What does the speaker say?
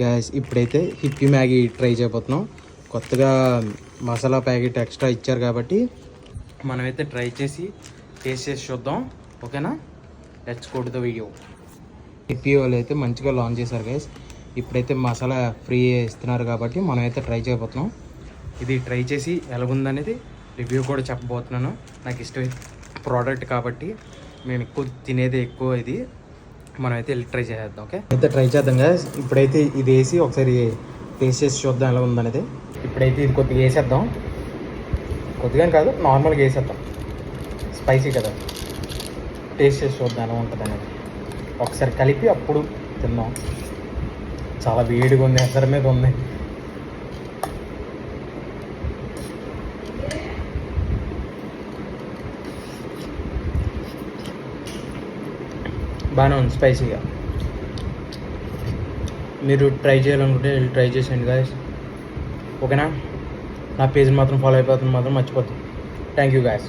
Gas ఇప్పుడైతే hippie Maggi try చేయబోతున్నాం. కొత్తగా మసాలా ప్యాకెట్ ఎక్స్ట్రా ఇచ్చారు కాబట్టి మనమైతే ట్రై చేసి టేస్ట్ చేసి చూద్దాం. ఓకేనా, let's go to the video. Hippie వాళ్ళు అయితే మంచిగా లాంచ్ చేశారు గైస్. ఇప్పుడైతే మసాలా ఫ్రీ ఇస్తున్నారు కాబట్టి మనమైతే ట్రై చేయబోతున్నాం. ఇది ట్రై చేసి ఎలాగుందనేది రివ్యూ కూడా చెప్పబోతున్నాను. నాకు ఇష్టమైన ప్రోడక్ట్ కాబట్టి మేము ఎక్కువ తినేది ఎక్కువ ఇది. మనమైతే వెళ్ళి ట్రై చేద్దాం. ఓకే, అయితే ట్రై చేద్దాం గైస్. ఇప్పుడైతే ఇది వేసి ఒకసారి టేస్ట్ చేసి చూద్దాం ఎలా ఉందనేది. ఇప్పుడైతే ఇది కొద్దిగా వేసేద్దాం. కొద్దిగా కాదు, నార్మల్గా వేసేద్దాం. స్పైసీ కదా, టేస్ట్ చేసి చూద్దాం ఎలా ఉంటుంది అనేది. ఒకసారి కలిపి అప్పుడు తిందాం. చాలా వేడిగా ఉంది, ఎసరి మీద ఉంది. బాగానే ఉంది స్పైసీగా. మీరు ట్రై చేయాలనుకుంటే ట్రై చేసేయండి గాయస్. ఓకేనా, నా పేజ్ని మాత్రం ఫాలో అయిపోతుంది మాత్రం మర్చిపోతుంది. Thank you guys.